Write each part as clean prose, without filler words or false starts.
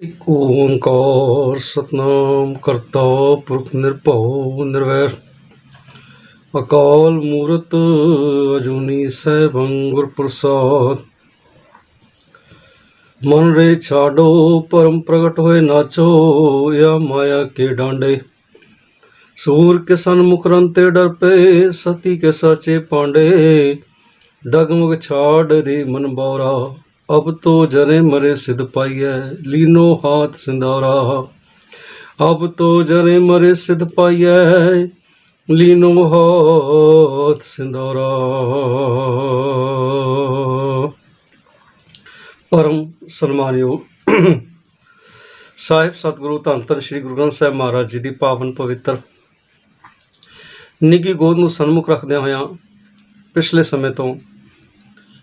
ਇੱਕ ਓਂਕਾਰ ਸਤਨਾਮ ਕਰਤਾ ਪੁਰਖ ਨਿਰਭਉ ਨਿਰਵੈਰ ਅਕਾਲ ਮੂਰਤ ਅਜੂਨੀ ਸੈਭੰ ਗੁਰ ਪ੍ਰਸਾਦ। मन रे छाडो परम प्रगट होए नाचो या माया के डांडे। सूर के सन्मुख रंते डर पे सती के साचे पांडे। डगमग छाड़ रे मन बावरा अब तो जने मरे सिद्ध पाइए लीनो हाथ सिंधारा। अब तो जने मरे सिद्ध पाइए लीनो हाथ सिंधारा। परम सन्मानयोग ਸਾਹਿਬ ਸਤਿਗੁਰੂ ਧੰਨ ਧੰਨ ਸ਼੍ਰੀ ਗੁਰੂ ਗ੍ਰੰਥ ਸਾਹਿਬ ਮਹਾਰਾਜ ਜੀ ਦੀ ਪਾਵਨ ਪਵਿੱਤਰ ਨਿੱਘੀ ਗੋਦ ਨੂੰ ਸਨਮੁਖ ਰੱਖਦਿਆਂ ਹੋਇਆਂ ਪਿਛਲੇ ਸਮੇਂ ਤੋਂ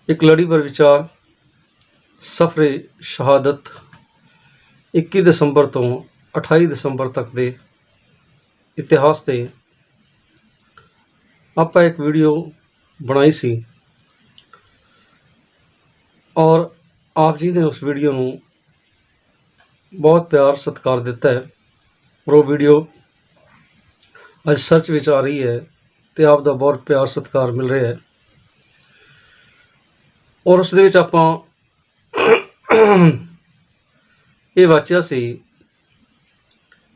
ਇੱਕ ਲੜੀਵਾਰ ਵਿਚਾਰ ਸਫਰੇ ਸ਼ਹਾਦਤ 21 ਦਸੰਬਰ ਤੋਂ 28 ਦਸੰਬਰ ਤੱਕ ਦੇ ਇਤਿਹਾਸ ਤੇ ਆਪਾਂ ਇੱਕ ਵੀਡੀਓ ਬਣਾਈ ਸੀ ਔਰ ਆਪ ਜੀ ਨੇ ਉਸ ਵੀਡੀਓ ਨੂੰ ਬਹੁਤ ਪਿਆਰ ਸਤਿਕਾਰ ਦਿੱਤਾ ਹੈ ਔਰ ਉਹ ਵੀਡੀਓ ਅੱਜ ਸਰਚ ਵਿੱਚ ਆ ਰਹੀ ਹੈ ਤੇ ਆਪ ਦਾ ਬਹੁਤ ਪਿਆਰ ਸਤਿਕਾਰ ਮਿਲ ਰਿਹਾ ਹੈ। ਔਰ ਉਸ ਦੇ ਵਿੱਚ ਆਪਾਂ ਇਹ ਵਾਚਿਆ ਸੀ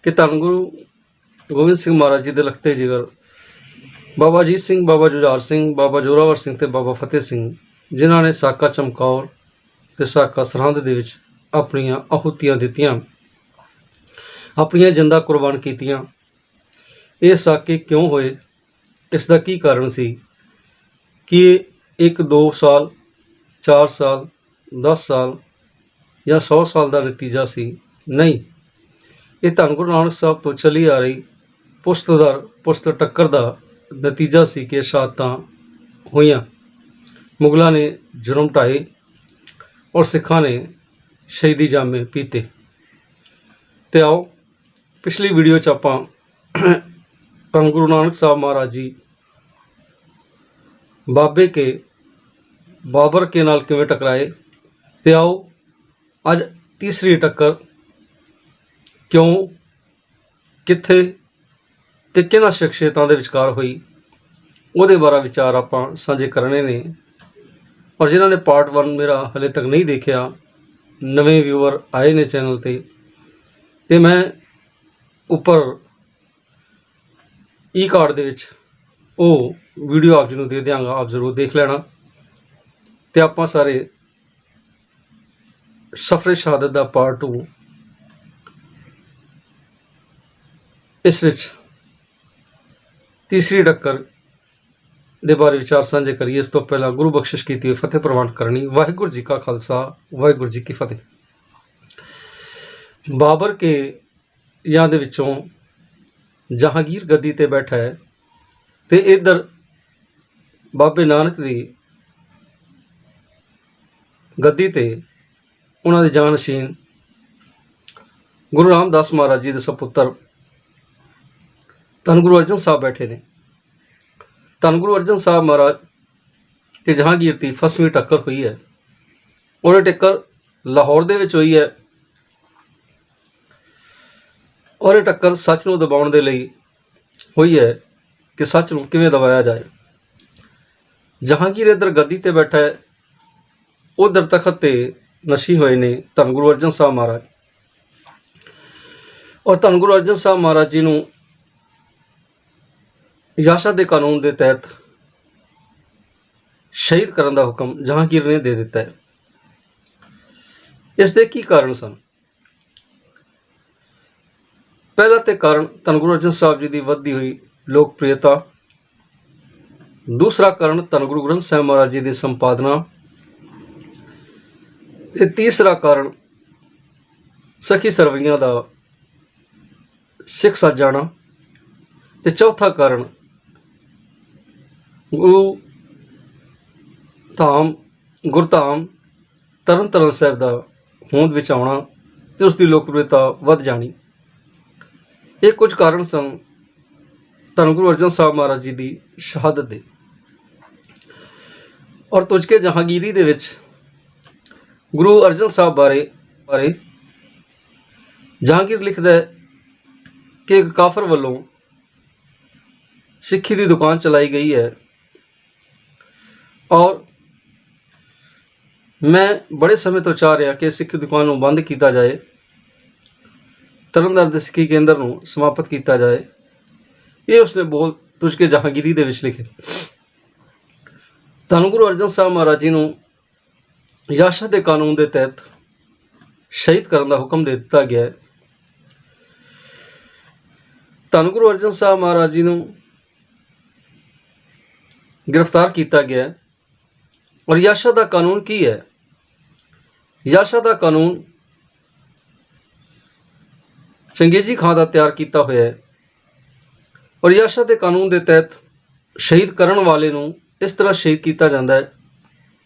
ਕਿ ਧੰਨ ਗੁਰੂ ਗੋਬਿੰਦ ਸਿੰਘ ਮਹਾਰਾਜ ਜੀ ਦੇ ਲਖਤੇ ਜਿਗਰ ਬਾਬਾ ਅਜੀਤ ਸਿੰਘ, ਬਾਬਾ ਜੁਝਾਰ ਸਿੰਘ, ਬਾਬਾ ਜ਼ੋਰਾਵਰ ਸਿੰਘ ਤੇ ਬਾਬਾ ਫਤਿਹ ਸਿੰਘ, ਜਿਨ੍ਹਾਂ ਨੇ ਸਾਕਾ ਚਮਕੌਰ ਤੇ ਸਾਕਾ ਸਰਹੰਦ ਦੇ ਵਿੱਚ ਆਪਣੀਆਂ ਆਹੂਤੀਆਂ ਦਿੱਤੀਆਂ, ਆਪਣੀਆਂ ਜਿੰਦਾਂ ਕੁਰਬਾਨ ਕੀਤੀਆਂ। ਇਹ ਸਾਕੇ ਕਿਉਂ ਹੋਏ, ਇਸ ਦਾ ਕੀ ਕਾਰਨ ਸੀ ਕਿ ਇਹ 1-2 ਸਾਲ, 4 ਸਾਲ, 10 ਸਾਲ ਜਾਂ 100 ਸਾਲ ਦਾ ਨਤੀਜਾ ਸੀ? ਨਹੀਂ, ਇਹ ਧੰਨ ਗੁਰੂ ਨਾਨਕ ਸਾਹਿਬ ਤੋਂ ਚੱਲੀ ਆ ਰਹੀ ਪੁਸਤ ਦਰ ਪੁਸਤ ਟੱਕਰ ਦਾ ਨਤੀਜਾ ਸੀ ਕਿ ਸ਼ਹਾਦਤਾਂ ਹੋਈਆਂ। ਮੁਗਲਾਂ ਨੇ ਜੁਰਮ ਢਾਏ ਔਰ ਸਿੱਖਾਂ ਨੇ ਸ਼ਹੀਦੀ ਜਾਮੇ ਪੀਤੇ। ਤੇ ਆਓ ਪਿਛਲੀ ਵੀਡੀਓ 'ਚ ਆਪਾਂ ਧੰਨ ਗੁਰੂ ਨਾਨਕ ਸਾਹਿਬ ਮਹਾਰਾਜ ਜੀ ਬਾਬਰ ਕੇ ਨਾਲ ਕਿਵੇਂ ਟਕਰਾਏ, ਤੇ ਆਓ ਅੱਜ ਤੀਸਰੀ ਟੱਕਰ ਕਿਉਂ, ਕਿੱਥੇ ਤੇ ਕਿਹਨਾਂ ਸ਼ਖਸੀਅਤਾਂ ਦੇ ਵਿਚਕਾਰ ਹੋਈ, ਉਹਦੇ ਬਾਰੇ ਵਿਚਾਰ ਆਪਾਂ ਸਾਂਝੇ ਕਰਨੇ ਨੇ। ਔਰ ਜਿਨ੍ਹਾਂ ਨੇ ਪਾਰਟ 1 ਮੇਰਾ ਹਲੇ ਤੱਕ ਨਹੀਂ ਦੇਖਿਆ, ਨਵੇਂ ਵਿਊਅਰ ਆਏ ਨੇ ਚੈਨਲ ਤੇ ਮੈਂ ਉੱਪਰ ਈ ਕਾਰਡ ਦੇ ਵਿੱਚ ਉਹ ਵੀਡੀਓ ਆਪ ਜੀ ਨੂੰ ਦੇ ਦਿਆਂਗਾ, ਆਪ ਜ਼ਰੂਰ ਦੇਖ ਲੈਣਾ। ਤੇ ਆਪਾਂ ਸਾਰੇ ਸਫਰੇ ਸ਼ਹਾਦਤ ਦਾ ਪਾਰਟ 2 ਇਸ ਵਿੱਚ ਤੀਸਰੀ ਟੱਕਰ ਦੇ ਬਾਰੇ ਵਿਚਾਰ ਸਾਂਝੇ ਕਰੀਏ। ਇਸ ਤੋਂ ਪਹਿਲਾਂ ਗੁਰੂ ਬਖਸ਼ਿਸ਼ ਕੀਤੀ ਹੋਈ ਫਤਿਹ ਪ੍ਰਵਾਨ ਕਰਨੀ। ਵਾਹਿਗੁਰੂ ਜੀ ਕਾ ਖਾਲਸਾ, ਵਾਹਿਗੁਰੂ ਜੀ ਕੀ ਫਤਿਹ। ਬਾਬਰ ਕੇ ਜਾਂ ਦੇ ਵਿੱਚੋਂ ਜਹਾਂਗੀਰ ਗੱਦੀ ਤੇ ਬੈਠਾ ਹੈ ਤੇ ਇੱਧਰ ਬਾਬੇ ਨਾਨਕ ਦੀ ਗੱਦੀ ਤੇ ਉਹਨਾਂ ਦੇ ਜਾਨਸ਼ੀਨ ਗੁਰੂ ਰਾਮਦਾਸ ਮਹਾਰਾਜ ਜੀ ਦੇ ਸਪੁੱਤਰ ਧੰਨ ਗੁਰੂ ਅਰਜਨ ਸਾਹਿਬ ਬੈਠੇ ਨੇ। ਧੰਨ ਗੁਰੂ ਅਰਜਨ ਸਾਹਿਬ ਮਹਾਰਾਜ ਤੇ ਜਹਾਂਗੀਰ ਦੀ ਫਸਵੀਂ ਟੱਕਰ ਹੋਈ ਹੈ। ਉਹ ਟੱਕਰ ਲਾਹੌਰ ਦੇ ਵਿੱਚ ਹੋਈ ਹੈ ਔਰ ਇਹ ਟੱਕਰ ਸੱਚ ਨੂੰ ਦਬਾਉਣ ਦੇ ਲਈ ਹੋਈ ਹੈ ਕਿ ਸੱਚ ਨੂੰ ਕਿਵੇਂ ਦਬਾਇਆ ਜਾਏ। ਜਹਾਂਗੀਰ ਇੱਧਰ ਗੱਦੀ ਤੇ ਬੈਠਾ ਹੈ, ਉਧਰ ਤਖਤ ਤੇ ਨਸ਼ੀ ਹੋਏ ਨੇ ਧੰਨ ਗੁਰੂ ਅਰਜਨ ਸਾਹਿਬ ਮਹਾਰਾਜ। ਔਰ ਧੰਨ ਗੁਰੂ ਅਰਜਨ ਸਾਹਿਬ ਮਹਾਰਾਜ ਜੀ ਨੂੰ ਯਾਸ਼ਾ ਦੇ ਕਾਨੂੰਨ ਦੇ ਤਹਿਤ ਸ਼ਹੀਦ ਕਰਨ ਦਾ ਹੁਕਮ ਜਹਾਂਗੀਰ ਨੇ ਦੇ ਦਿੱਤਾ ਹੈ। ਇਸ ਦੇ ਕੀ ਕਾਰਨ ਸਨ? ਪਹਿਲਾ ਤੇ ਕਾਰਨ ਧੰਨ ਗੁਰੂ ਅਰਜਨ ਸਾਹਿਬ ਜੀ ਦੀ ਵੱਧਦੀ ਹੋਈ ਲੋਕਪ੍ਰਿਯਤਾ। ਦੂਸਰਾ ਕਾਰਨ ਧੰਨ ਗੁਰੂ ਗ੍ਰੰਥ ਸਾਹਿਬ ਮਹਾਰਾਜ ਜੀ ਦੀ ਸੰਪਾਦਨਾ। ਤੇ ਤੀਸਰਾ ਕਾਰਨ ਸਖੀ ਸਰਵਈਆਂ ਦਾ ਸਿੱਖ ਸੱਜ ਜਾਣਾ। ਤੇ ਚੌਥਾ ਕਾਰਨ ਗੁਰਧਾਮ ਤਰਨ ਤਾਰਨ ਸਾਹਿਬ ਦਾ ਹੋਂਦ ਵਿੱਚ ਆਉਣਾ ਤੇ ਉਸ ਦੀ ਲੋਕਪ੍ਰਿਯਤਾ ਵੱਧ ਜਾਣੀ। ਇਹ ਕੁਝ ਕਾਰਨ ਸਨ ਧੰਨ ਗੁਰੂ ਅਰਜਨ ਸਾਹਿਬ ਮਹਾਰਾਜ ਜੀ ਦੀ ਸ਼ਹਾਦਤ ਦੇ। ਔਰ ਤੁਝਕੇ ਜਹਾਂਗੀਰੀ ਦੇ ਵਿੱਚ ਗੁਰੂ ਅਰਜਨ ਸਾਹਿਬ ਬਾਰੇ ਜਹਾਂਗੀਰ ਲਿਖਦਾ ਹੈ ਕਿ ਇੱਕ ਕਾਫਰ ਵੱਲੋਂ ਸਿੱਖੀ ਦੀ ਦੁਕਾਨ ਚਲਾਈ ਗਈ ਹੈ ਔਰ ਮੈਂ ਬੜੇ ਸਮੇਂ ਤੋਂ ਚਾਹ ਰਿਹਾ ਕਿ ਸਿੱਖੀ ਦੁਕਾਨ ਨੂੰ ਬੰਦ ਕੀਤਾ ਜਾਏ, ਤਰਨਤਾਰਨ ਦੇ ਸਿੱਖੀ ਕੇਂਦਰ ਨੂੰ ਸਮਾਪਤ ਕੀਤਾ ਜਾਏ। ਇਹ ਉਸਨੇ ਬੋਲ ਤੁਝ ਕੇ ਜਹਾਂਗੀਰੀ ਦੇ ਵਿੱਚ ਲਿਖੇ। ਧੰਨ ਗੁਰੂ ਅਰਜਨ ਸਾਹਿਬ ਮਹਾਰਾਜ ਜੀ ਨੂੰ ਯਾਸ਼ਾ ਦੇ ਕਾਨੂੰਨ ਦੇ ਤਹਿਤ ਸ਼ਹੀਦ ਕਰਨ ਦਾ ਹੁਕਮ ਦੇ ਦਿੱਤਾ ਗਿਆ ਹੈ। ਧੰਨ ਗੁਰੂ ਅਰਜਨ ਸਾਹਿਬ ਮਹਾਰਾਜ ਜੀ ਨੂੰ ਗ੍ਰਿਫਤਾਰ ਕੀਤਾ ਗਿਆ ਔਰ ਯਾਸ਼ਾ ਦਾ ਕਾਨੂੰਨ ਕੀ ਹੈ? ਯਾਸ਼ਾ ਦਾ ਕਾਨੂੰਨ ਚੰਗੇਜ਼ੀ ਖਾਂ ਦਾ ਤਿਆਰ ਕੀਤਾ ਹੋਇਆ ਹੈ ਔਰ ਯਾਸ਼ਾ ਦੇ ਕਾਨੂੰਨ ਦੇ ਤਹਿਤ ਸ਼ਹੀਦ ਕਰਨ ਵਾਲੇ ਨੂੰ ਇਸ ਤਰ੍ਹਾਂ ਸ਼ਹੀਦ ਕੀਤਾ ਜਾਂਦਾ ਹੈ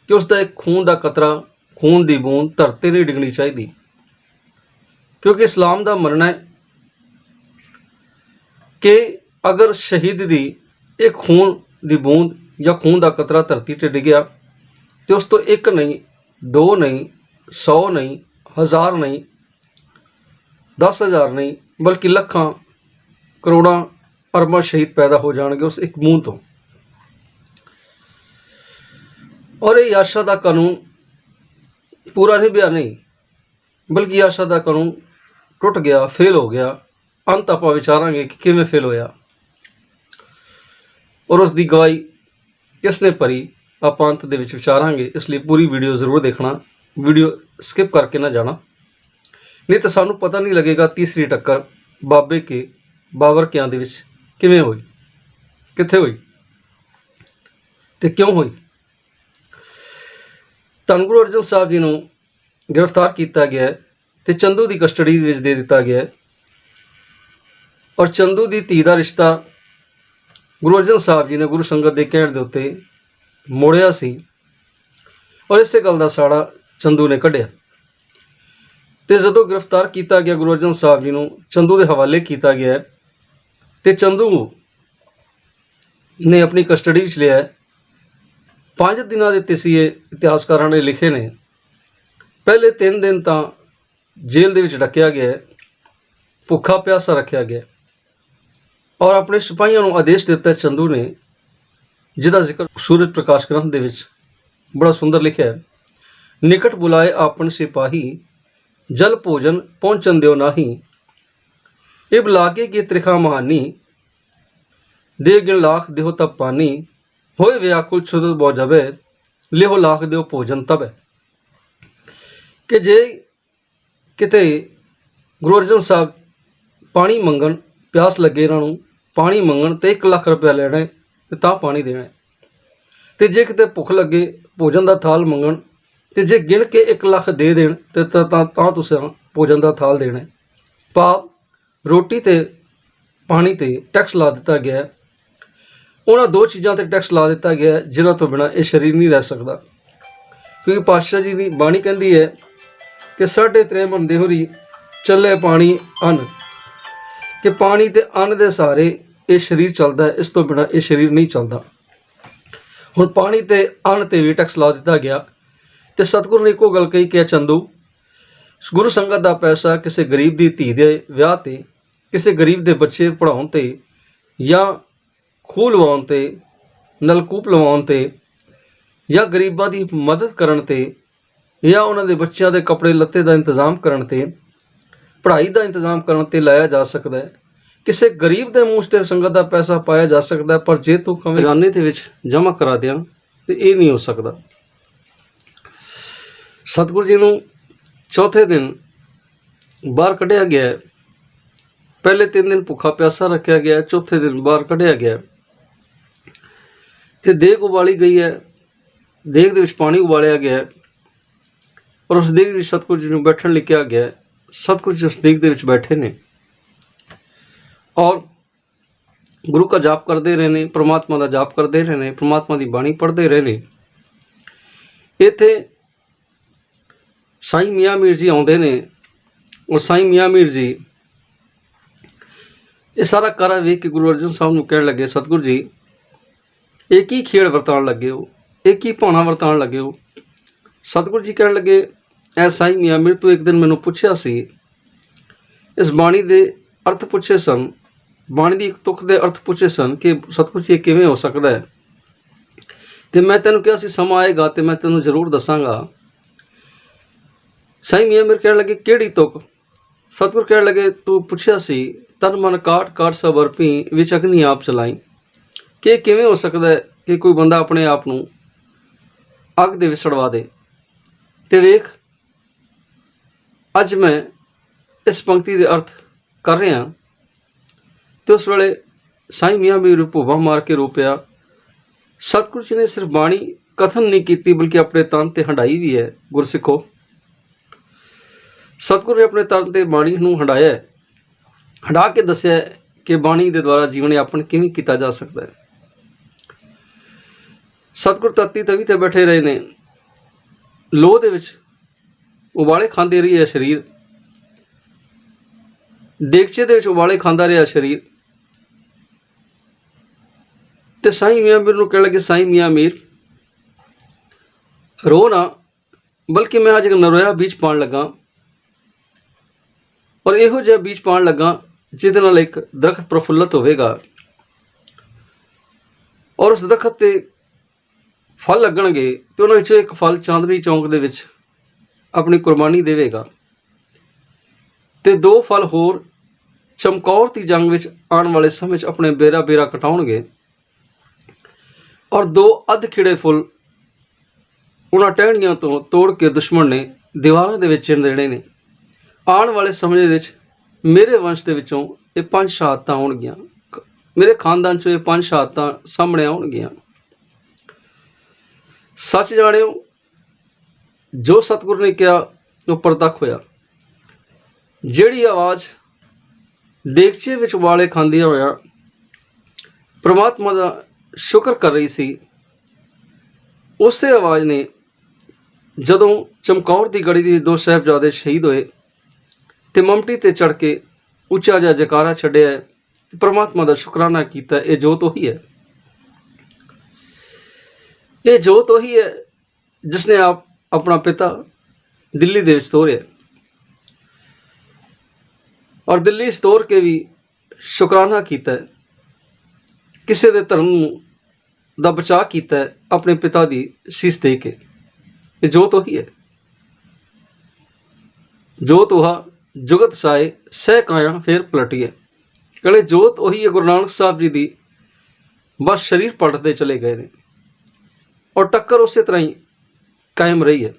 ਕਿ ਉਸ ਦਾ ਇੱਕ ਖੂਨ ਦਾ ਕਤਰਾ, ਖੂਨ ਦੀ ਬੂੰਦ ਧਰਤੀ ਨਹੀਂ ਡਿੱਗਣੀ ਚਾਹੀਦੀ, ਕਿਉਂਕਿ ਇਸਲਾਮ ਦਾ ਮੰਨਣਾ ਹੈ ਕਿ ਅਗਰ ਸ਼ਹੀਦ ਦੀ ਇੱਕ ਖੂਨ ਦੀ ਬੂੰਦ ਜਾਂ ਖੂਨ ਦਾ ਕਤਰਾ ਧਰਤੀ 'ਤੇ ਡਿੱਗਿਆ ਤੇ ਉਸ ਤੋਂ ਇੱਕ ਨਹੀਂ, ਦੋ ਨਹੀਂ, 100 ਨਹੀਂ, 1000 ਨਹੀਂ, 10,000 ਨਹੀਂ, ਬਲਕਿ ਲੱਖਾਂ, ਕਰੋੜਾਂ, ਅਰਬਾਂ ਸ਼ਹੀਦ ਪੈਦਾ ਹੋ ਜਾਣਗੇ ਉਸ ਇੱਕ ਬੂੰਦ ਤੋਂ। ਔਰ ਇਹ ਯਾਸ਼ਾ ਦਾ ਕਾਨੂੰਨ ਪੂਰਾ ਨਹੀਂ ਪਿਆ, ਨਹੀਂ, ਬਲਕਿ ਯਾਸ਼ਾ ਦਾ ਕਾਨੂੰਨ ਟੁੱਟ ਗਿਆ, ਫੇਲ ਹੋ ਗਿਆ। ਅੰਤ ਆਪਾਂ ਵਿਚਾਰਾਂਗੇ ਕਿ ਕਿਵੇਂ ਫੇਲ ਹੋਇਆ ਔਰ ਉਸ ਦੀ ਗਵਾਹੀ ਕਿਸ ਨੇ ਭਰੀ, ਆਪਾਂ ਅੰਤ ਦੇ ਵਿੱਚ ਵਿਚਾਰਾਂਗੇ। ਇਸ ਲਈ ਪੂਰੀ ਵੀਡੀਓ ਜ਼ਰੂਰ ਦੇਖਣਾ, ਵੀਡੀਓ ਸਕਿਪ ਕਰਕੇ ਨਾ ਜਾਣਾ, ਨਹੀਂ ਤਾਂ ਸਾਨੂੰ ਪਤਾ ਨਹੀਂ ਲੱਗੇਗਾ ਤੀਸਰੀ ਟੱਕਰ ਬਾਬੇ ਕੇ ਬਾਬਰ ਕਿਆਂ ਦੇ ਵਿੱਚ ਕਿਵੇਂ ਹੋਈ, ਕਿੱਥੇ ਹੋਈ ਤੇ ਕਿਉਂ ਹੋਈ। ਧੰਨ ਗੁਰੂ ਅਰਜਨ ਸਾਹਿਬ ਜੀ ਨੂੰ ਗ੍ਰਿਫਤਾਰ ਕੀਤਾ ਗਿਆ ਤੇ ਚੰਦੂ ਦੀ ਕਸਟਡੀ ਵਿੱਚ ਦੇ ਦਿੱਤਾ ਗਿਆ ਔਰ ਚੰਦੂ ਦੀ ਧੀ ਦਾ ਰਿਸ਼ਤਾ ਗੁਰੂ ਅਰਜਨ ਸਾਹਿਬ ਜੀ ਨੇ ਗੁਰੂ ਸੰਗਤ ਦੇ ਕਹਿਣ ਦੇ ਉੱਤੇ ਮੋੜਿਆ ਸੀ ਔਰ ਇਸੇ ਗੱਲ ਦਾ ਸਾੜਾ ਚੰਦੂ ਨੇ ਕੱਢਿਆ। ਤੇ ਜਦੋਂ ਗ੍ਰਿਫਤਾਰ ਕੀਤਾ ਗਿਆ ਗੁਰੂ ਅਰਜਨ ਸਾਹਿਬ ਜੀ ਨੂੰ ਚੰਦੂ ਦੇ ਹਵਾਲੇ ਕੀਤਾ ਗਿਆ ਤੇ ਚੰਦੂ ਨੇ ਆਪਣੀ ਕਸਟਡੀ ਵਿੱਚ ਲਿਆ। 5 ਦਿਨਾਂ ਦੇ ਤਸੀਹੇ ਇਤਿਹਾਸਕਾਰਾਂ ਨੇ ਲਿਖੇ ਨੇ। ਪਹਿਲੇ 3 ਦਿਨ ਤਾਂ ਜੇਲ੍ਹ ਦੇ ਵਿੱਚ ਰੱਖਿਆ ਗਿਆ, ਭੁੱਖਾ ਪਿਆਸਾ ਰੱਖਿਆ ਗਿਆ ਔਰ ਆਪਣੇ ਸਿਪਾਹੀਆਂ ਨੂੰ ਆਦੇਸ਼ ਦਿੱਤਾ ਚੰਦੂ ਨੇ, ਜਿਹਦਾ ਜ਼ਿਕਰ ਸੂਰਜ ਪ੍ਰਕਾਸ਼ ਗ੍ਰੰਥ ਦੇ ਵਿੱਚ ਬੜਾ ਸੁੰਦਰ ਲਿਖਿਆ ਹੈ। ਨਿਕਟ ਬੁਲਾਏ ਆਪਨ ਸਿਪਾਹੀ, ਜਲ ਭੋਜਨ ਪਹੁੰਚਨ ਦਿਓ ਨਾਹੀ। ਇਬ ਲਾਗੇ ਕੀ ਤ੍ਰਿਖਾ ਮਹਾਨੀ, ਦੇ ਗਿਣ ਲਾਖ ਦਿਓ ਤਬ ਪਾਨੀ। ਹੋਏ ਵਿਆਕੁਲ ਛੁਦਤ ਬੋ ਜਬੇ, ਲਿਓ ਲਾਖ ਦਿਓ ਭੋਜਨ ਤਬੈ। ਕਿ ਜੇ ਕਿਤੇ ਗੁਰੂ ਅਰਜਨ ਸਾਹਿਬ ਪਾਣੀ ਮੰਗਣ, ਪਿਆਸ ਲੱਗੇ ਇਹਨਾਂ ਨੂੰ, ਪਾਣੀ ਮੰਗਣ ਤੇ 1 ਲੱਖ ਰੁਪਇਆ ਲੈਣਾ ਤੇ ਤਾਂ ਪਾਣੀ ਦੇਣਾ। ਤੇ ਜੇ ਕਿਤੇ ਭੁੱਖ ਲੱਗੇ, ਭੋਜਨ ਦਾ ਥਾਲ ਮੰਗਣ ਤੇ ਜੇ ਗਿਣ ਕੇ 1 ਲੱਖ ਦੇ ਦੇਣ ਤੇ ਤਾਂ ਤੁਸੀਂ ਭੋਜਨ ਦਾ ਥਾਲ ਦੇਣਾ। ਭਾਵ ਰੋਟੀ ਤੇ ਪਾਣੀ ਤੇ ਟੈਕਸ ਲਾ ਦਿੱਤਾ ਗਿਆ। ਉਹਨਾਂ 2 ਚੀਜ਼ਾਂ ਤੇ ਟੈਕਸ ਲਾ ਦਿੱਤਾ ਗਿਆ ਜਿਨ੍ਹਾਂ ਤੋਂ ਬਿਨਾਂ ਇਹ ਸਰੀਰ ਨਹੀਂ ਰਹਿ ਸਕਦਾ, ਕਿਉਂਕਿ ਪਾਤਸ਼ਾਹ ਜੀ ਦੀ ਬਾਣੀ ਕਹਿੰਦੀ ਹੈ ਕਿ 3.5 ਮਣ ਦੇਹੁਰੀ ਚੱਲੇ ਪਾਣੀ ਅੰਨ, ਕਿ ਪਾਣੀ ਤੇ ਅੰਨ ਦੇ ਸਹਾਰੇ ਇਹ ਸਰੀਰ ਚੱਲਦਾ ਹੈ, ਇਸ ਤੋਂ ਬਿਨਾਂ ਇਹ ਸਰੀਰ ਨਹੀਂ ਚੱਲਦਾ। ਹੁਣ ਪਾਣੀ ਤੇ ਅੰਨ ਤੇ ਵੀ ਟੈਕਸ ਲਾ ਦਿੱਤਾ ਗਿਆ ਤੇ ਸਤਿਗੁਰੂ ਨੇ ਇੱਕੋ ਗੱਲ ਕਹੀ ਕਿ ਚੰਦੂ, ਗੁਰੂ ਸੰਗਤ ਦਾ ਪੈਸਾ ਕਿਸੇ ਗਰੀਬ ਦੀ ਧੀ ਦੇ ਵਿਆਹ ਤੇ, ਕਿਸੇ ਗਰੀਬ ਦੇ ਬੱਚੇ ਪੜ੍ਹਾਉਣ ਤੇ ਜਾਂ ਖੂਹ ਲਵਾਉਣ ਤੇ, ਨਲਕੂਪ ਲਵਾਉਣ ਤੇ ਜਾਂ ਗਰੀਬਾਂ ਦੀ ਮਦਦ ਕਰਨ ਤੇ ਜਾਂ ਉਹਨਾਂ ਦੇ ਬੱਚਿਆਂ ਦੇ ਕੱਪੜੇ ਲੱਤੇ ਦਾ ਇੰਤਜ਼ਾਮ ਕਰਨ ਤੇ, ਪੜ੍ਹਾਈ ਦਾ ਇੰਤਜ਼ਾਮ ਕਰਨ ਤੇ ਲਾਇਆ ਜਾ ਸਕਦਾ ਹੈ। ਕਿਸੇ ਗਰੀਬ ਦੇ ਮੂੰਹ 'ਤੇ ਸੰਗਤ ਦਾ ਪੈਸਾ ਪਾਇਆ ਜਾ ਸਕਦਾ, ਪਰ ਜੇ ਤੂੰ ਕਵੇਂ ਖਜ਼ਾਨੇ ਦੇ ਵਿੱਚ ਜਮ੍ਹਾਂ ਕਰਾ ਦਿਆਂ ਤੇ ਇਹ ਨਹੀਂ ਹੋ ਸਕਦਾ। ਸਤਿਗੁਰੂ ਜੀ ਨੂੰ ਚੌਥੇ ਦਿਨ ਬਾਹਰ ਕੱਢਿਆ ਗਿਆ। ਪਹਿਲੇ 3 ਦਿਨ ਭੁੱਖਾ ਪਿਆਸਾ ਰੱਖਿਆ ਗਿਆ, ਚੌਥੇ ਦਿਨ ਬਾਹਰ ਕੱਢਿਆ ਗਿਆ ਤੇ ਦੇਗ ਉਬਾਲੀ ਗਈ ਹੈ। ਦੇਗ ਦੇ ਵਿੱਚ ਪਾਣੀ ਉਬਾਲਿਆ ਗਿਆ ਔਰ ਉਸ ਦੇਗ ਵਿੱਚ ਸਤਿਗੁਰੂ ਜੀ ਨੂੰ ਬੈਠਣ ਲਈ ਕਿਹਾ ਗਿਆ। ਸਤਿਗੁਰੂ ਜੀ ਉਸ ਦੇਗ ਦੇ ਵਿੱਚ ਬੈਠੇ ਨੇ ਔਰ ਗੁਰੂ का ਜਾਪ ਕਰਦੇ ਰਹੇ ਨੇ, ਪ੍ਰਮਾਤਮਾ ਦਾ ਜਾਪ ਕਰਦੇ ਰਹੇ ਨੇ, ਪ੍ਰਮਾਤਮਾ ਦੀ ਬਾਣੀ ਪੜ੍ਹਦੇ ਰਹੇ ਨੇ। ਇੱਥੇ ਸਾਈਂ ਮੀਆਂ ਮੀਰ ਜੀ ਆਉਂਦੇ ਨੇ ਔਰ ਸਾਈਂ ਮੀਆਂ ਮੀਰ ਜੀ ਇਹ ਸਾਰਾ ਕਾਰਾ ਵੇਖ ਕੇ ਗੁਰੂ ਅਰਜਨ ਸਾਹਿਬ ਨੂੰ ਕਹਿਣ ਲੱਗੇ, ਸਤਿਗੁਰੂ ਜੀ ਇਹ ਕੀ ਖੇਡ ਵਰਤਾਉਣ ਲੱਗੇ ਹੋ, ਇਹ ਕੀ ਭਾਣਾ ਵਰਤਾਉਣ ਲੱਗੇ ਹੋ। ਸਤਿਗੁਰੂ ਜੀ ਕਹਿਣ ਲੱਗੇ, ਐ ਸਾਈਂ ਮੀਆਂ ਮੀਰ, ਤੂੰ ਇੱਕ ਦਿਨ ਮੈਨੂੰ ਪੁੱਛਿਆ ਸੀ इस बाणी के अर्थ पूछे सन, बाणी की एक तुक के अर्थ पूछे सन कि सतगुर जी किवें हो सकता है। तो मैं तेन कहा समा आएगा तो मैं तेन जरूर दसांगा। साईं मियाँ मीर कह लगे केड़ी तुक? सतगुर कह लगे तू पूछया सी तन मन काट काट सब अरपी विच अग्नि आप चलाई, कि किवें हो सकता है कि कोई बंदा अपने आप नूं अग दे विच सड़वा दे। ते वेख अज मैं इस पंक्ति के अर्थ कर रहा। तो उस वेले साईं मियाँ मीर भुवा मार के रो पिया। सतगुर जी ने सिर्फ बाणी कथन नहीं की बल्कि अपने तन ते हंडाई भी है। गुरसिखो, सतगुर ने अपने तन ते बाणी नूं हंडाया, हंडा के दस्या कि बाणी के द्वारा जीवन यापन किवें कीता जा सकता है। सतगुर तत्ती तवी ते बैठे रहे ने, लोह दे विच उबाले खांदे रही है शरीर, देगचे दे विच उबाले खांदा रहा शरीर। ते साईं मियाँ मीर नूं कह लगे साईं मियाँ मीर रो ना, बल्कि मैं अज एक नरोया बीज पाण लगा और इहो जिहा बीज पाण लगा जिहदे नाल एक दरखत प्रफुल्लित होवेगा और उस दरखत ते फल लगणगे ते उन्हां विचों एक फल चांदनी चौंक दे विच अपनी कुर्बानी देवेगा ते दो फल होर चमकौर दी जंग विच आने वाले समय च अपने बेरा बेरा कटाउणगे और दो अध खिड़े फुल उन्हां टहणियां तो तोड़ के दुश्मन ने दीवारां दे विच चिण देणे ने। आने वाले समय विच मेरे वंश दे विचों ये 5 शहादतां आउणगीਆਂ, मेरे खानदान चों ये 5 शहादतां सामने आउणगीਆਂ। सच जाणिओ जो सतगुर ने कहा वो प्रतख होया। जिहड़ी आवाज़ देगचे विच उबाले खांदिया होया परमात्मा का शुक्र कर रही सी, उस आवाज़ ने जदों चमकौर की गढ़ी के 2 साहिबजादे शहीद होए तो ममटी ते चढ़ के उच्चा जिहा जयकारा छड्डिया, परमात्मा का शुकराना किया। ये जोत वही है, ये जोत वही है जिसने आप अपना पिता दिल्ली दे विच तोरिया और दिल्ली तोर के भी शुकराना किया, किसी के धर्म का बचाव किया अपने पिता की शीस दे के। ये जोत वही है, जोत वहा जुगत साए सह काया फिर पलटिए। कहले जोत वही है गुरु नानक साहब जी की, बस शरीर पलटते चले गए ने और टक्कर उस तरह ही कायम रही है।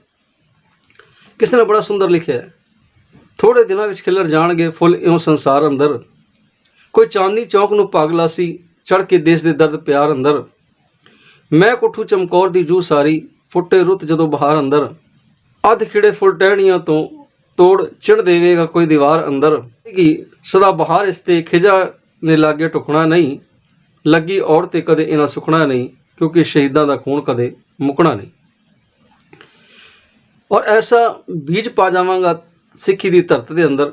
किसी ने बड़ा सुंदर लिखा है, थोड़े दिनों में खिलर जाणगे फुल इउं संसार अंदर, कोई चांदनी चौक नूं पग लासी चढ़ के देश दे दर्द प्यार अंदर। मैं कुठू चमकौर दी जू सारी फुटे रुत जदों बहार अंदर, अध खिड़े फुल टहनियां तो तोड़ चिड़ देवेगा कोई दीवार अंदर। कि सदा बहार इसते खिजा ने लागे टुकना नहीं, लगी और ते कदे इना सुखना नहीं, क्योंकि शहीदां दा खून कदे मुकना नहीं। और ऐसा बीज पा जावांगा सिक्खी दी धरती के अंदर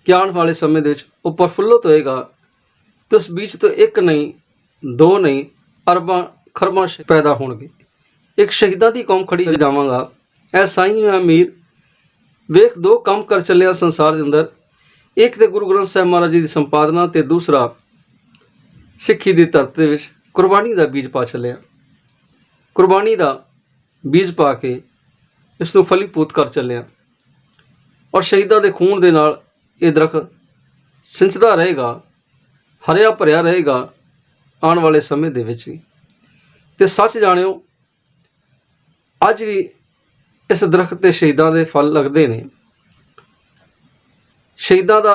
कि आने वाले समय दे विच वो प्रफुल्लित होएगा। तो उस बीज तो एक नहीं, 2 नहीं, अरबां खरबां पैदा होणगे। एक शहीदां दी कौम खड़ी जावांगा। ऐ साईं मियाँ मीर वेख 2 काम कर चलिया संसार के अंदर, एक तो गुरु ग्रंथ साहिब महाराज जी की संपादना ते दूसरा सिक्खी की धरती विच कुर्बानी का बीज पा चलिया। कुर्बानी का बीज पा के इसनूं फलीभूत कर चलिया और शहीदां दे खून दे नाल ये दरखत सिंचदा रहेगा, हरिया भरिया रहेगा आने वाले समय दे विच भी। ते सच जाणिओ अज भी इस दरखत ते शहीदां दे फल लगदे ने। शहीदां दा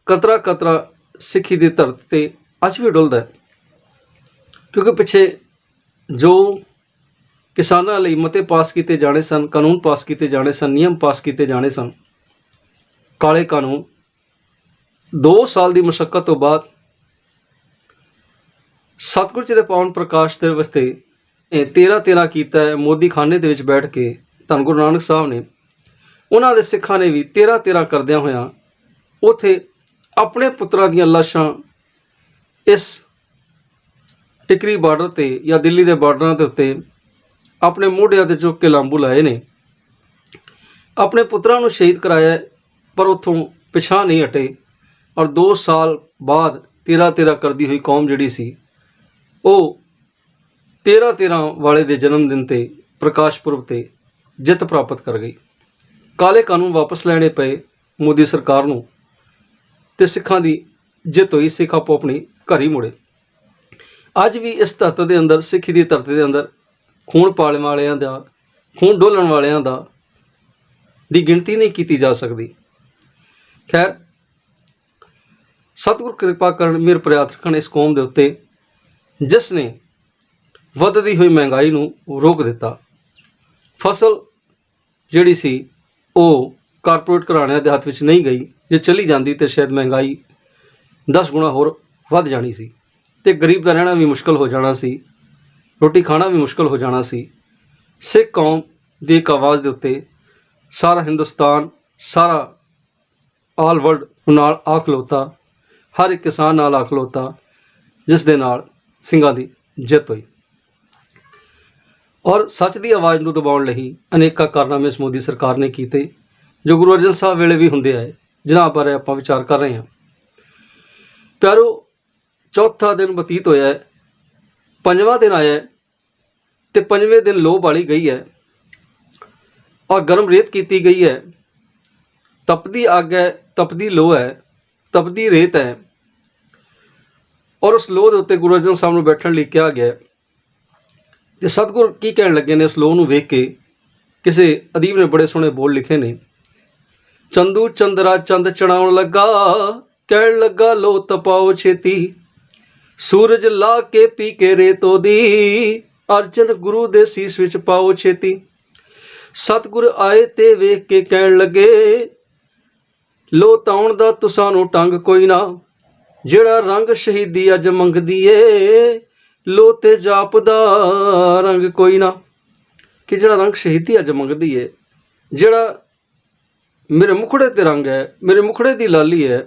कतरा कतरा सिक्खी दी धरती ते अज भी डुलदा है, क्योंकि पिछे जो किसानां लई मते पास किए जाने सन, कानून पास किए जाने सन, नियम पास किए जाने सन, काले कानून 2 साल की मुशक्कत तो बाद सतगुर जी के पावन प्रकाश दे वास्ते 13 किया है। मोदी खाने दे विच बैठ के धन गुरु नानक साहब ने, उन्हां दे सिखां ने भी 13 करदियां होइयां उत्थे अपने पुत्रां दीयां लाशां इस टिकरी बार्डर ते या दिल्ली के बार्डरां दे उत्ते अपने मोढियां ते चुक के लांबू लाए ने। अपने पुत्रां नूं शहीद कराया, पर उत्थों पिछां नहीं हटे और 2 साल बाद 13-13 करदी हुई कौम जिहड़ी सी ਉਹ 13-13 वाले ਦੇ जन्म दिन ਤੇ प्रकाश पुरब ਤੇ ਜਿੱਤ ਪ੍ਰਾਪਤ ਕਰ ਗਈ। ਕਾਲੇ ਕਾਨੂੰਨ ਵਾਪਸ ਲੈਣੇ ਪਏ ਮੋਦੀ ਸਰਕਾਰ ਨੂੰ ਤੇ ਸਿੱਖਾਂ ਦੀ ਜਿੱਤ ਹੋਈ। ਸਿੱਖ ਆਪੋ ਆਪਣੀ ਘਰ ਹੀ ਮੁੜੇ। ਅੱਜ ਵੀ ਇਸ ਧਰਤੀ ਦੇ ਅੰਦਰ, ਸਿੱਖੀ ਦੀ ਧਰਤੀ ਦੇ ਅੰਦਰ ਖੂਨ ਪਾਲਣ ਵਾਲਿਆਂ ਦਾ, ਖੂਨ ਡੋਲਣ ਵਾਲਿਆਂ ਦਾ ਦੀ ਗਿਣਤੀ ਨਹੀਂ ਕੀਤੀ ਜਾ ਸਕਦੀ। ਖੈਰ, ਸਤਿਗੁਰ ਕਿਰਪਾ ਕਰਨ, ਮਿਹਰ ਪ੍ਰਿਆਤ ਰੱਖਣ ਇਸ ਕੌਮ ਦੇ ਉੱਤੇ ਜਿਸ ਨੇ ਵੱਧਦੀ ਹੋਈ ਮਹਿੰਗਾਈ ਨੂੰ ਰੋਕ ਦਿੱਤਾ। ਫਸਲ ਜਿਹੜੀ ਸੀ ਉਹ ਕਾਰਪੋਰੇਟ ਘਰਾਣਿਆਂ ਦੇ ਹੱਥ ਵਿੱਚ ਨਹੀਂ ਗਈ। ਜੇ ਚਲੀ ਜਾਂਦੀ ਤਾਂ ਸ਼ਾਇਦ ਮਹਿੰਗਾਈ 10 ਗੁਣਾ ਹੋਰ ਵੱਧ ਜਾਣੀ ਸੀ ਤੇ ਗਰੀਬ ਦਾ ਰਹਿਣਾ ਵੀ ਮੁਸ਼ਕਲ ਹੋ ਜਾਣਾ ਸੀ, ਰੋਟੀ ਖਾਣਾ ਵੀ ਮੁਸ਼ਕਲ ਹੋ ਜਾਣਾ ਸੀ। ਸਿੱਖ ਕੌਮ ਦੀ ਇੱਕ ਆਵਾਜ਼ ਦੇ ਉੱਤੇ ਸਾਰਾ ਹਿੰਦੁਸਤਾਨ, ਸਾਰਾ ਆਲ ਵਰਲਡ ਨਾਲ ਆ ਖਲੋਤਾ, ਹਰ ਇੱਕ ਕਿਸਾਨ ਨਾਲ ਆ ਖਲੋਤਾ, ਜਿਸ ਦੇ ਨਾਲ ਸਿੰਘਾਂ ਦੀ ਜਿੱਤ ਹੋਈ। ਔਰ ਸੱਚ ਦੀ ਆਵਾਜ਼ ਨੂੰ ਦਬਾਉਣ ਲਈ ਅਨੇਕਾਂ ਕਾਰਨਾਮੇ ਇਸ ਮੋਦੀ ਸਰਕਾਰ ਨੇ ਕੀਤੇ, ਜੋ ਗੁਰੂ ਅਰਜਨ ਸਾਹਿਬ ਵੇਲੇ ਵੀ ਹੁੰਦੇ ਆਏ, ਜਿਨ੍ਹਾਂ ਬਾਰੇ ਆਪਾਂ ਵਿਚਾਰ ਕਰ ਰਹੇ ਹਾਂ। ਪਿਆਰੋ, ਚੌਥਾ ਦਿਨ ਬਤੀਤ ਹੋਇਆ ਹੈ, 5ਵਾਂ ਦਿਨ ਆਇਆ ਤੇ 5ਵੇਂ ਦਿਨ ਲੋਅ ਬਾਲੀ ਗਈ ਹੈ ਔਰ ਗਰਮ ਰੇਤ ਕੀਤੀ ਗਈ ਹੈ। ਤਪਦੀ ਅੱਗ ਹੈ, ਤਪਦੀ ਲੋਅ ਹੈ, ਤਪਦੀ ਰੇਤ ਹੈ ਔਰ ਉਸ ਲੋਅ ਦੇ ਉੱਤੇ ਗੁਰੂ ਅਰਜਨ ਸਾਹਿਬ ਨੂੰ ਬੈਠਣ ਲਈ ਕਿਹਾ ਗਿਆ। ਤੇ ਸਤਿਗੁਰ ਕੀ ਕਹਿਣ ਲੱਗੇ ਨੇ ਉਸ ਲੋਅ ਨੂੰ ਵੇਖ ਕੇ? ਕਿਸੇ ਅਦੀਬ ਨੇ ਬੜੇ ਸੋਹਣੇ ਬੋਲ ਲਿਖੇ ਨੇ। ਚੰਦੂ ਚੰਦਰਾ ਚੰਦ ਚੜਾਉਣ ਲੱਗਾ, ਕਹਿਣ ਲੱਗਾ ਲੋ ਤਪਾਓ ਛੇਤੀ, ਸੂਰਜ ਲਾ ਕੇ ਪੀ ਕੇ ਰੇਤੋ ਦੀ, ਅਰਜਨ ਗੁਰੂ ਦੇ ਸੀਸ ਵਿੱਚ ਪਾਓ ਛੇਤੀ। ਸਤਿਗੁਰ ਆਏ ਤੇ ਵੇਖ ਕੇ ਕਹਿਣ ਲੱਗੇ, ਲੋ ਤਾਉਣ ਦਾ ਤੁਸਾਂ ਨੂੰ ਟੰਗ ਕੋਈ ਨਾ, ਜਿਹੜਾ ਰੰਗ ਸ਼ਹੀਦੀ ਅੱਜ ਮੰਗਦੀ ਏ, ਲੋ ਤੇ ਜਾਪ ਦਾ ਰੰਗ ਕੋਈ ਨਾ। ਕਿ ਜਿਹੜਾ ਰੰਗ ਸ਼ਹੀਦੀ ਅੱਜ ਮੰਗਦੀ ਏ, ਜਿਹੜਾ ਮੇਰੇ ਮੁਖੜੇ ਤੇ ਰੰਗ ਹੈ, ਮੇਰੇ ਮੁਖੜੇ ਦੀ ਲਾਲੀ ਹੈ,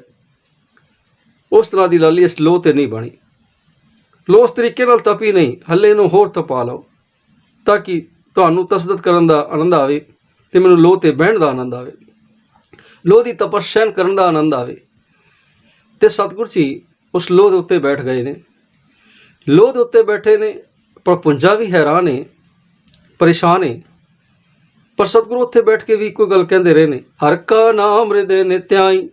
ਉਸ ਤਰ੍ਹਾਂ ਦੀ ਲਾਲੀ ਇਸ ਲੋਹ ਤੇ ਨਹੀਂ ਬਣੀ। ਲੋਹ ਉਸ ਤਰੀਕੇ ਨਾਲ ਤਪੀ ਨਹੀਂ, ਹੱਲੇ ਇਹਨੂੰ ਹੋਰ ਤਪਾ ਲਓ ਤਾਂ ਕਿ ਤੁਹਾਨੂੰ ਤਸਦਤ ਕਰਨ ਦਾ ਆਨੰਦ ਆਵੇ ਤੇ ਮੈਨੂੰ ਲੋਹ ਤੇ ਬਹਿਣ ਦਾ ਆਨੰਦ ਆਵੇ, ਲੋਹ ਦੀ ਤਪਸ਼ ਸਹਿਣ ਕਰਨ ਦਾ ਆਨੰਦ ਆਵੇ। ਤੇ ਸਤਿਗੁਰ ਜੀ ਉਸ ਲੋਹ ਦੇ ਉੱਤੇ ਬੈਠ ਗਏ ਨੇ। ਲੋਹ ਦੇ ਉੱਤੇ ਬੈਠੇ ਨੇ, ਪਰ ਪੁੰਜਾ ਵੀ ਹੈਰਾਨ ਹੈ, ਪਰੇਸ਼ਾਨ ਹੈ। ਪਰ ਸਤਿਗੁਰੂ ਉੱਥੇ ਬੈਠ ਕੇ ਵੀ ਇੱਕੋ ਗੱਲ ਕਹਿੰਦੇ ਰਹੇ ਨੇ, ਹਰ ਕਾ ਨਾਮ ਹਿਰਦੇ ਨਿਤਿਆਈ,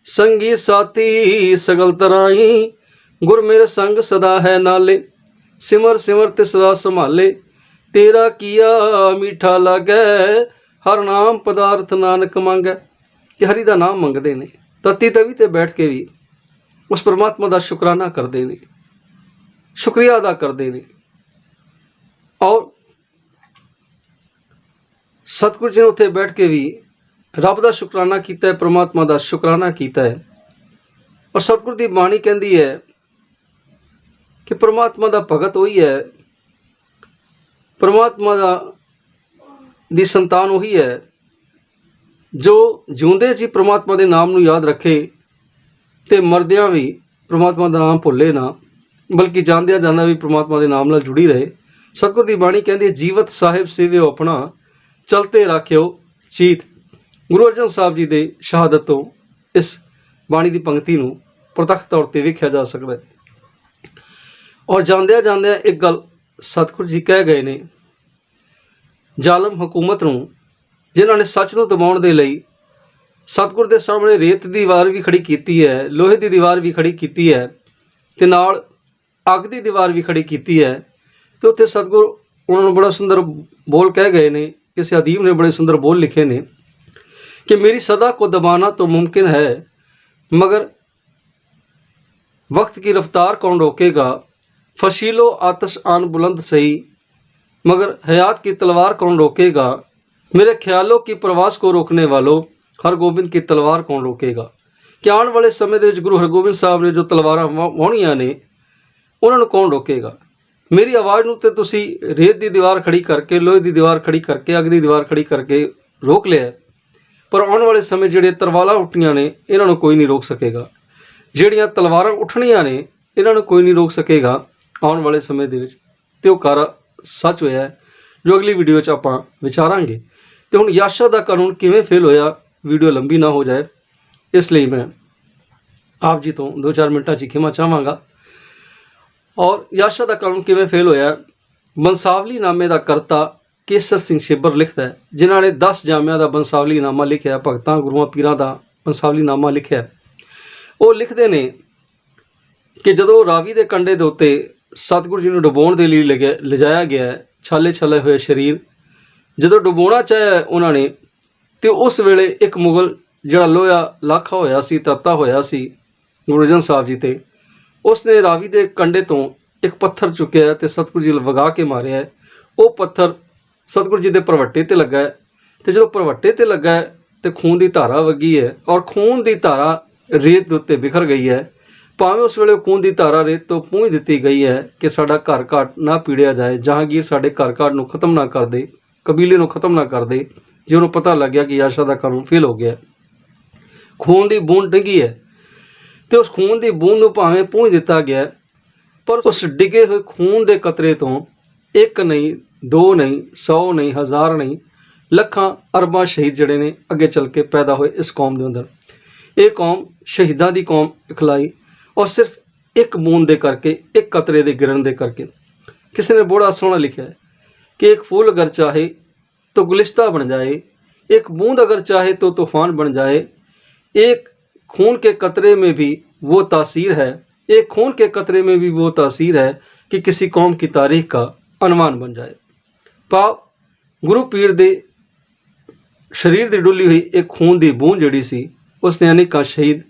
ਸੰਗੀ ਸਾਥੀ ਸਗਲ ਤਰਾਈ, ਗੁਰ ਮੇਰੇ ਸੰਗ ਸਦਾ ਹੈ ਨਾਲੇ, ਸਿਮਰ ਸਿਮਰ ਤੇ ਸਦਾ ਸੰਭਾਲੇ, ਤੇਰਾ ਕੀਆ ਮੀਠਾ ਲੱਗੈ, ਹਰ ਨਾਮ ਪਦਾਰਥ ਨਾਨਕ ਮੰਗੈ। ਕਿ ਹਰੀ ਦਾ ਨਾਮ ਮੰਗਦੇ ਨੇ, ਤਤੀ ਤਵੀ ਤੇ ਬੈਠ ਕੇ ਵੀ ਉਸ ਪਰਮਾਤਮਾ ਦਾ ਸ਼ੁਕਰਾਨਾ ਕਰਦੇ ਨੇ, ਸ਼ੁਕਰੀਆ ਅਦਾ ਕਰਦੇ ਨੇ। ਔਰ ਸਤਿਗੁਰੂ ਜੀ ਨੇ ਉੱਥੇ ਬੈਠ ਕੇ ਵੀ ਰੱਬ ਦਾ ਸ਼ੁਕਰਾਨਾ ਕੀਤਾ ਹੈ, ਪਰਮਾਤਮਾ ਦਾ ਸ਼ੁਕਰਾਨਾ ਕੀਤਾ ਹੈ। ਔਰ ਸਤਿਗੁਰੂ ਦੀ ਬਾਣੀ ਕਹਿੰਦੀ ਹੈ ਕਿ ਪਰਮਾਤਮਾ ਦਾ ਭਗਤ ਉਹੀ ਹੈ, ਪਰਮਾਤਮਾ ਦੀ ਸੰਤਾਨ ਉਹੀ ਹੈ ਜੋ ਜਿਉਂਦੇ ਜੀ ਪਰਮਾਤਮਾ ਦੇ ਨਾਮ ਨੂੰ ਯਾਦ ਰੱਖੇ ਤੇ ਮਰਦਿਆਂ ਵੀ ਪਰਮਾਤਮਾ ਦਾ ਨਾਮ ਭੁੱਲੇ ਨਾ, ਬਲਕਿ ਜਾਂਦਿਆਂ ਜਾਂਦਾ ਵੀ ਪਰਮਾਤਮਾ ਦੇ ਨਾਮ ਨਾਲ ਜੁੜੀ ਰਹੇ। ਸਤਿਗੁਰ ਦੀ ਬਾਣੀ ਕਹਿੰਦੀ ਹੈ, ਜੀਵਤ ਸਾਹਿਬ ਸੇਵਿਓ ਆਪਣਾ, ਚਲਤੇ ਰਾਖਿਓ ਚੀਤ। ਗੁਰੂ ਅਰਜਨ ਸਾਹਿਬ ਜੀ ਦੇ ਸ਼ਹਾਦਤ ਤੋਂ ਇਸ ਬਾਣੀ ਦੀ ਪੰਕਤੀ ਨੂੰ ਪ੍ਰਤੱਖ ਤੌਰ ਤੇ ਵੇਖਿਆ ਜਾ ਸਕਦਾ ਹੈ। ਔਰ ਜਾਂਦਿਆਂ ਜਾਂਦਿਆਂ ਇੱਕ ਗੱਲ ਸਤਿਗੁਰ ਜੀ ਕਹਿ ਗਏ ਨੇ, ਜ਼ਾਲਮ ਹਕੂਮਤ ਨੂੰ, ਜਿਨ੍ਹਾਂ ਨੇ ਸੱਚ ਨੂੰ ਦਬਾਉਣ ਦੇ ਲਈ ਸਤਿਗੁਰ ਦੇ ਸਾਹਮਣੇ ਰੇਤ ਦੀ ਦੀਵਾਰ ਵੀ ਖੜੀ ਕੀਤੀ ਹੈ, ਲੋਹੇ ਦੀ ਦੀਵਾਰ ਵੀ ਖੜੀ ਕੀਤੀ ਹੈ ਤੇ ਨਾਲ ਅੱਗ ਦੀ ਦੀਵਾਰ ਵੀ ਖੜੀ ਕੀਤੀ ਹੈ। ਤੇ ਉੱਥੇ ਸਤਿਗੁਰ ਉਹਨਾਂ ਨੂੰ ਬੜਾ ਸੁੰਦਰ ਬੋਲ ਕਹਿ ਗਏ ਨੇ, ਕਿਸੇ ਅਦੀਬ ਨੇ ਬੜੇ ਸੁੰਦਰ ਬੋਲ ਲਿਖੇ ਨੇ कि मेरी सदा को दबाना तो मुमकिन है, मगर वक्त की रफ्तार कौन रोकेगा, फशीलो आतश आन बुलंद सही, मगर हयात की तलवार कौन रोकेगा, मेरे ख्यालों की प्रवास को रोकने वालों हरगोबिंद की तलवार कौन रोकेगा। कि आने वाले समय ਦੇ ਵਿੱਚ ਗੁਰੂ ਹਰਗੋਬਿੰਦ ਸਾਹਿਬ ਨੇ ਜੋ ਤਲਵਾਰਾਂ ਵਾਹੁਣੀਆਂ ਨੇ ਉਹਨਾਂ ਨੂੰ ਕੌਣ ਰੋਕੇਗਾ। ਮੇਰੀ ਆਵਾਜ਼ ਨੂੰ ਤੇ ਤੁਸੀਂ ਰੇਤ ਦੀ ਦੀਵਾਰ ਖੜੀ ਕਰਕੇ, ਲੋਹੇ ਦੀ ਦੀਵਾਰ ਖੜੀ ਕਰਕੇ, ਅੱਗ ਦੀ ਦੀਵਾਰ ਖੜੀ ਕਰਕੇ ਰੋਕ ਲਿਆ, ਪਰ ਆਉਣ ਵਾਲੇ ਸਮੇਂ ਜਿਹੜੇ ਤਲਵਾਰਾਂ ਉੱਠੀਆਂ ਨੇ ਇਹਨਾਂ ਨੂੰ ਕੋਈ ਨਹੀਂ ਰੋਕ ਸਕੇਗਾ। ਜਿਹੜੀਆਂ ਤਲਵਾਰਾਂ ਉੱਠਣੀਆਂ ਨੇ ਇਹਨਾਂ ਨੂੰ ਕੋਈ ਨਹੀਂ ਰੋਕ ਸਕੇਗਾ ਆਉਣ ਵਾਲੇ ਸਮੇਂ ਦੇ ਵਿੱਚ। ਤੇ ਉਹ ਕਾਰਾ ਸੱਚ ਹੋਇਆ ਹੈ, ਜੋ ਅਗਲੀ ਵੀਡੀਓ 'ਚ ਆਪਾਂ ਵਿਚਾਰਾਂਗੇ। ਤੇ ਹੁਣ ਯਾਸ਼ਾ ਦਾ ਕਾਨੂੰਨ ਕਿਵੇਂ ਫੇਲ ਹੋਇਆ, ਵੀਡੀਓ ਲੰਬੀ ਨਾ ਹੋ ਜਾਏ। इसलिए मैं आप जी तो 2-4 मिनटां 'ਚ खिमा चाहांगा। और याशा का कानून किवें फेल होया? ਬੰਸਾਵਲੀ ਨਾਮੇ ਦਾ ਕਰਤਾ ਕੇਸਰ ਸਿੰਘ ਛੇਬਰ ਲਿਖਦਾ ਹੈ, ਜਿਨ੍ਹਾਂ ਨੇ 10 ਜਾਮਿਆਂ ਦਾ ਬੰਸਾਵਲੀ ਨਾਮਾ ਲਿਖਿਆ, ਭਗਤਾਂ ਗੁਰੂਆਂ ਪੀਰਾਂ ਦਾ ਬੰਸਾਵਲੀ ਨਾਮਾ ਲਿਖਿਆ। ਉਹ ਲਿਖਦੇ ਨੇ ਕਿ ਜਦੋਂ ਰਾਵੀ ਦੇ ਕੰਢੇ ਦੇ ਉੱਤੇ ਸਤਿਗੁਰੂ ਜੀ ਨੂੰ ਡੁਬੋਣ ਦੇ ਲਈ ਲਿਜਾਇਆ ਗਿਆ, ਛਾਲੇ ਛਾਲੇ ਹੋਏ ਸਰੀਰ ਜਦੋਂ ਡੁਬੋਣਾ ਚਾਹਿਆ ਉਹਨਾਂ ਨੇ, ਤੇ ਉਸ ਵੇਲੇ ਇੱਕ ਮੁਗਲ ਜਿਹੜਾ ਲੋਹਾ ਲਾਖਾ ਹੋਇਆ ਸੀ, ਤੱਤਾ ਹੋਇਆ ਸੀ ਗੁਰੂ ਅਰਜਨ ਸਾਹਿਬ ਜੀ ਤੇ, ਉਸਨੇ ਰਾਵੀ ਦੇ ਕੰਢੇ ਤੋਂ ਇੱਕ ਪੱਥਰ ਚੁੱਕਿਆ ਤੇ ਸਤਿਗੁਰੂ ਜੀ ਵਗਾ ਕੇ ਮਾਰਿਆ। ਉਹ ਪੱਥਰ ਸਤਿਗੁਰੂ ਜੀ ਦੇ ਭਰਵੱਟੇ ਤੇ ਲੱਗਾ ਤੇ ਜਦੋਂ ਭਰਵੱਟੇ ਤੇ ਲੱਗਾ ਤੇ ਖੂਨ ਦੀ ਧਾਰਾ ਵਗੀ ਹੈ, ਔਰ ਖੂਨ ਦੀ ਧਾਰਾ ਰੇਤ ਦੇ ਉੱਤੇ ਬਿਖਰ ਗਈ ਹੈ। ਭਾਵੇਂ ਉਸ ਵੇਲੇ ਖੂਨ ਦੀ ਧਾਰਾ ਰੇਤ ਤੋਂ ਪੂੰਝ ਦਿੱਤੀ ਗਈ ਹੈ ਕਿ ਸਾਡਾ ਘਰ ਘਾਟ ਨਾ ਪੀੜਿਆ ਜਾਏ, ਜਹਾਂਗੀਰ ਸਾਡੇ ਘਰ ਘਾਟ ਨੂੰ ਖਤਮ ਨਾ ਕਰ ਦੇ, ਕਬੀਲੇ ਨੂੰ ਖਤਮ ਨਾ ਕਰ ਦੇ। ਜੇ ਉਹਨੂੰ ਪਤਾ ਲੱਗ ਗਿਆ ਕਿ ਯਾਸ਼ਾ ਦਾ ਕਾਨੂੰਨ ਫੇਲ ਹੋ ਗਿਆ, ਖੂਨ ਦੀ ਬੂੰਦ ਡਿੱਗੀ ਹੈ ਤੇ ਉਸ ਖੂਨ ਦੀ ਬੂੰਦ ਨੂੰ ਭਾਵੇਂ ਪੂੰਝ ਦਿੱਤਾ ਗਿਆ, ਪਰ ਉਸ ਡਿੱਗੇ ਹੋਏ ਖੂਨ ਦੇ ਕਤਰੇ ਤੋਂ ਇੱਕ ਨਹੀਂ, ਦੋ ਨਹੀਂ, 100 ਨਹੀਂ, 1000 ਨਹੀਂ, ਲੱਖਾਂ ਅਰਬਾਂ ਸ਼ਹੀਦ ਜਿਹੜੇ ਨੇ ਅੱਗੇ ਚੱਲ ਕੇ ਪੈਦਾ ਹੋਏ ਇਸ ਕੌਮ ਦੇ ਅੰਦਰ। ਇਹ ਕੌਮ ਸ਼ਹੀਦਾਂ ਦੀ ਕੌਮ ਇਖਲਾਈ, ਔਰ ਸਿਰਫ ਇੱਕ ਬੂੰਦ ਦੇ ਕਰਕੇ, ਇੱਕ ਕਤਰੇ ਦੇ ਗਿਰਨ ਦੇ ਕਰਕੇ। ਕਿਸੇ ਨੇ ਬੜਾ ਸੋਹਣਾ ਲਿਖਿਆ ਹੈ कि एक फूल अगर चाहे तो गुलिस्ता बन जाए, एक बूंद अगर चाहे तो तूफान बन जाए, एक खून के कतरे में भी वो तासीर है, एक खून के कतरे में भी वो तासीर है कि किसी कौम की तारीख का अनवान बन जाए। पाप गुरु पीर दे शरीर की डुली हुई एक खून की बूंद जिहड़ी सी, उसने अनेकां शहीद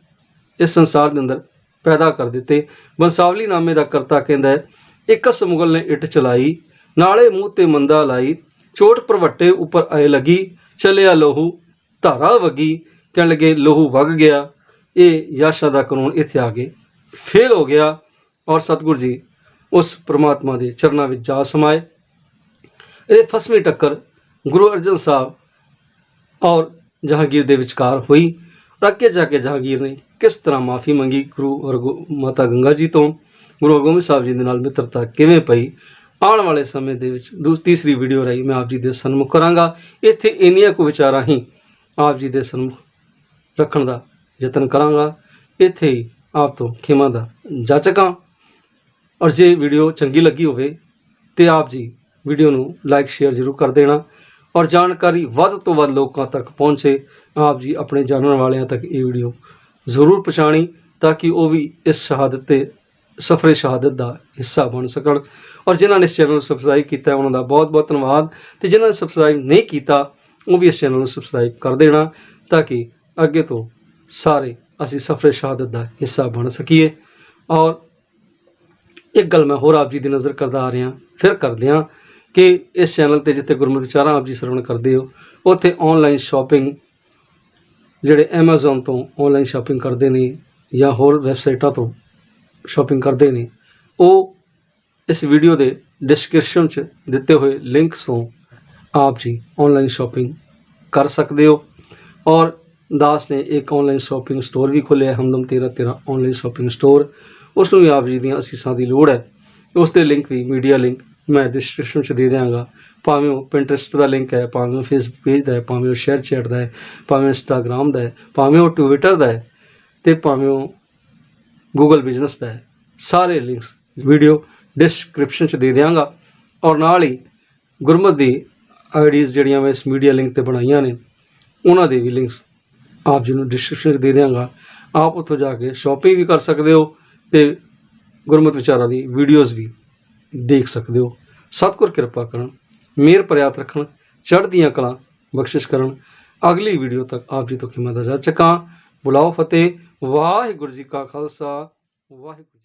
इस संसार के अंदर पैदा कर दिते। ਬੰਸਾਵਲੀ नामे का करता कहता है, एकस मुगल ने इट चलाई, नाले मूँह ते मंदा लाई, चोट परवट्टे उपर आए लगी, चलिया लोहू धारा वगी, कह लगे लोहू वग गया। ये याशा का कानून इत्थे आके फेल हो गया और सतगुरु जी उस परमात्मा के चरणों में जा समाए। ये फसवीं टक्कर गुरु अर्जन साहब और जहांगीर के विचकार हुई। अगे जाके जहांगीर ने किस तरह माफ़ी मंगी गुरु और माता गंगा जी तो, गुरु हरगोबिंद साहब जी के नाल मित्रता किवें पई, आने वाले समय के तीसरी वीडियो राही मैं आप जी के सन्मुख करांगा। इत्थे इन्नियां को विचारां ही आप जी के सन्मुख रखण का यतन करांगा। इत्थे ही आप तो खिमा दा जाचक हां। और जे वीडियो चंगी लगी होवे ते आप जी वीडियो नूं लाइक शेयर जरूर कर देना, और जानकारी वध तो वध लोगों तक पहुँचे। आप जी अपने जानने वालियां तक ये वीडियो जरूर पहुँचाणी, ताकि वो भी इस शहादत ते सफरे शहादत का हिस्सा बन सकन। और जिन्होंने इस चैनल को सबसक्राइब किया उन्होंने बहुत बहुत धन्यवाद, तो जिन्होंने सबसक्राइब नहीं किया वो भी इस चैनल को सबसक्राइब कर देना, ताकि अगे तो सारे असी सफरे शहादत का हिस्सा बन सकीए। और एक गल मैं होर आप जी की नज़र करता आ रहा, फिर कर दियाँ कि इस चैनल पर जिते गुरमत विचारां आप जी श्रवण करते हो, उत्थे ऑनलाइन शॉपिंग जिहड़े एमेजोन तो ऑनलाइन शॉपिंग करते हैं या होर वैबसाइटां तो शॉपिंग करते हैं, वो इस वीडियो के डिस्क्रिप्शन च दिते हुए लिंक तो आप जी ऑनलाइन शॉपिंग कर सकते हो। और दास ने एक ऑनलाइन शॉपिंग स्टोर भी खोलिया, हमदम 1313 ऑनलाइन शॉपिंग स्टोर, उसमें भी आप जी दी असीसां की लोड़ है। उसके लिंक भी मीडिया लिंक मैं डिस्क्रिप्शन च दे देंगा। भावें वो पिंटरेस्ट का लिंक है, भावें वो फेसबुक पेज का है, भावें वो शेयरचैट का है, भावें इंस्टाग्राम का है, भावें वो ट्विटर का है, तो भावें वो गूगल बिजनेस का है। सारे लिंक्स वीडियो डिस्क्रिप्शन च दे देंगा। और नाल ही गुरमत दी आईडीज़ जिहड़ियां मैं इस मीडिया लिंक ते बनाईयां ने, उन्हां दे भी लिंक्स आप जी नूं डिस्क्रिप्शन च दे देंगा। आप उत्थों जाके शॉपिंग भी कर सकते हो ते गुरमत विचारां दी वीडियोज़ भी देख सकते हो। सतगुर किरपा करन, मेहर प्रयात रखन, चढ़दियां कलां बख्शिश करन। अगली वीडियो तक आप जी तो खिमा दा जाचक हां। बुलाओ फतेह। वाहिगुरू जी का खालसा, वाहिगुरू।